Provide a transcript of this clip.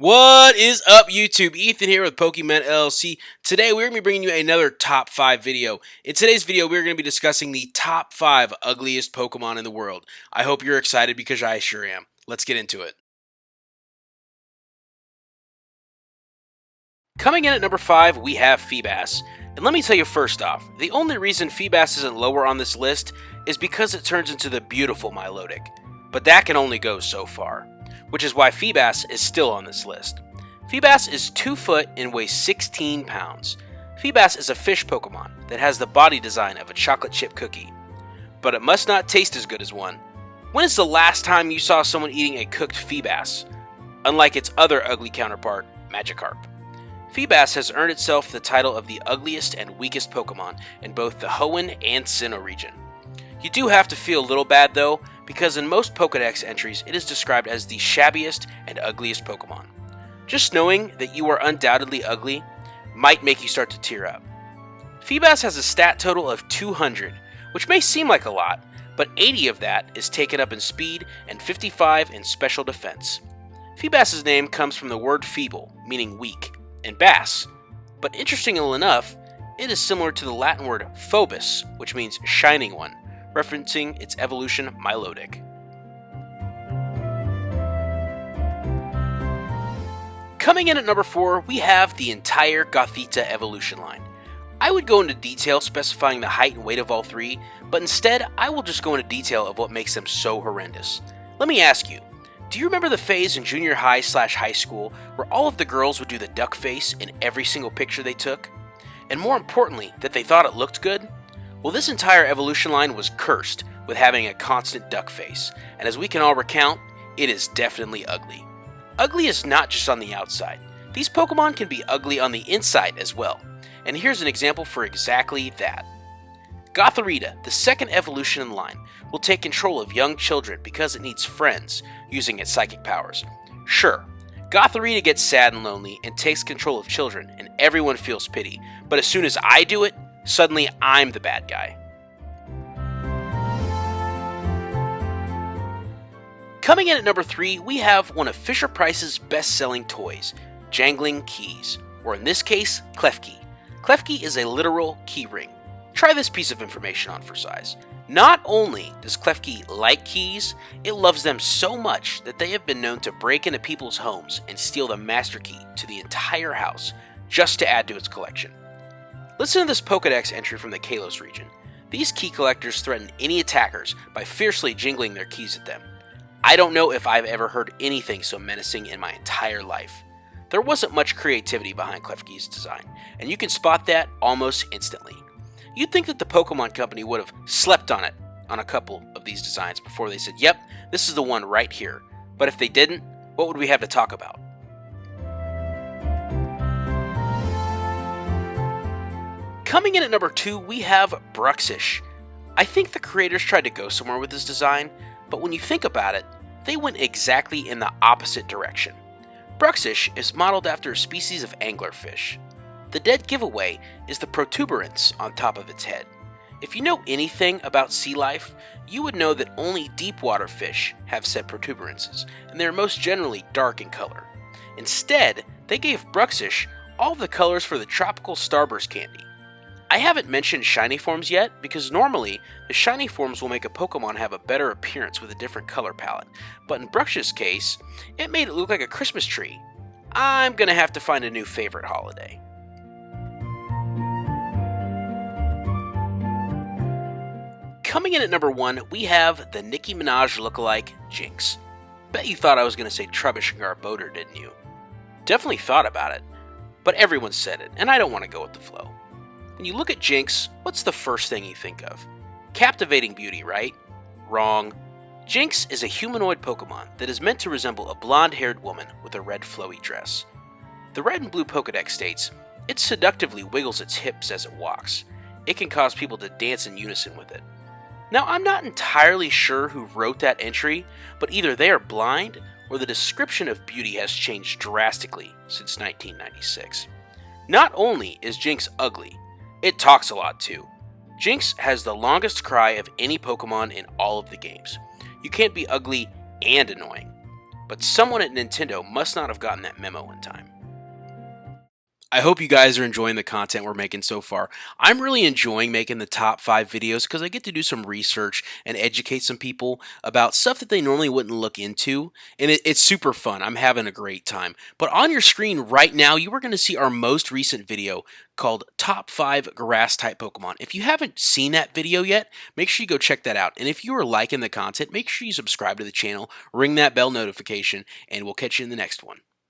What is up, YouTube? Ethan here with Pokemon LLC. Today, we're going to be bringing you another top 5 video. In today's video, we're going to be discussing the top 5 ugliest Pokemon in the world. I hope you're excited because I sure am. Let's get into it. Coming in at number 5, we have Fibas. And let me tell you first off, the only reason Fibas isn't lower on this list is because it turns into the beautiful Milotic. But that can only go so far, which is why Fibas is still on this list. Fibas is 2 foot and weighs 16 pounds. Fibas is a fish Pokemon that has the body design of a chocolate chip cookie. But it must not taste as good as one. When is the last time you saw someone eating a cooked Fibas? Unlike its other ugly counterpart, Magikarp. Fibas has earned itself the title of the ugliest and weakest Pokemon in both the Hoenn and Sinnoh region. You do have to feel a little bad though, because in most Pokedex entries it is described as the shabbiest and ugliest Pokemon. Just knowing that you are undoubtedly ugly might make you start to tear up. Fibas has a stat total of 200, which may seem like a lot, but 80 of that is taken up in speed and 55 in special defense. Fibas' name comes from the word feeble, meaning weak, and bass, but interestingly enough, it is similar to the Latin word phobos, which means shining one, referencing its evolution Milotic. Coming in at number 4, we have the entire Gothita evolution line. I would go into detail specifying the height and weight of all three, but instead I will just go into detail of what makes them so horrendous. Let me ask you, do you remember the phase in junior high/high school where all of the girls would do the duck face in every single picture they took? And more importantly, that they thought it looked good? Well, this entire evolution line was cursed with having a constant duck face, and as we can all recount, it is definitely ugly. Ugly is not just on the outside. These Pokemon can be ugly on the inside as well, and here's an example for exactly that. Gotharity, the second evolution in line, will take control of young children because it needs friends using its psychic powers. Sure, Gotharity gets sad and lonely and takes control of children, and everyone feels pity, but as soon as I do it, suddenly I'm the bad guy. Coming in at number 3, we have one of Fisher-Price's best-selling toys, Jangling Keys, or in this case, Klefki. Klefki is a literal key ring. Try this piece of information on for size. Not only does Klefki like keys, it loves them so much that they have been known to break into people's homes and steal the master key to the entire house just to add to its collection. Listen to this Pokedex entry from the Kalos region. These key collectors threaten any attackers by fiercely jingling their keys at them. I don't know if I've ever heard anything so menacing in my entire life. There wasn't much creativity behind Klefki's design, and you can spot that almost instantly. You'd think that the Pokemon Company would have slept on it on a couple of these designs before they said, yep, this is the one right here. But if they didn't, what would we have to talk about? Coming in at number 2, we have Bruxish. I think the creators tried to go somewhere with this design, but when you think about it, they went exactly in the opposite direction. Bruxish is modeled after a species of anglerfish. The dead giveaway is the protuberance on top of its head. If you know anything about sea life, you would know that only deep water fish have said protuberances, and they are most generally dark in color. Instead, they gave Bruxish all of the colors for the tropical starburst candy. I haven't mentioned shiny forms yet, because normally the shiny forms will make a Pokemon have a better appearance with a different color palette, but in Bruxish's case, it made it look like a Christmas tree. I'm gonna have to find a new favorite holiday. Coming in at number 1, we have the Nicki Minaj lookalike Jinx. Bet you thought I was gonna say Trubbish and Garbodor, didn't you? Definitely thought about it, but everyone said it, and I don't want to go with the flow. When you look at Jinx, what's the first thing you think of? Captivating beauty, right? Wrong. Jinx is a humanoid Pokemon that is meant to resemble a blonde-haired woman with a red flowy dress. The red and blue Pokedex states, it seductively wiggles its hips as it walks. It can cause people to dance in unison with it. Now, I'm not entirely sure who wrote that entry, but either they are blind or the description of beauty has changed drastically since 1996. Not only is Jinx ugly, it talks a lot too. Jinx has the longest cry of any Pokemon in all of the games. You can't be ugly and annoying. but someone at Nintendo must not have gotten that memo in time. I hope you guys are enjoying the content we're making so far. I'm really enjoying making the top 5 videos because I get to do some research and educate some people about stuff that they normally wouldn't look into, and it's super fun. I'm having a great time. But on your screen right now, you are going to see our most recent video called Top 5 Grass-type Pokemon. If you haven't seen that video yet, make sure you go check that out. And if you are liking the content, make sure you subscribe to the channel, ring that bell notification, and we'll catch you in the next one.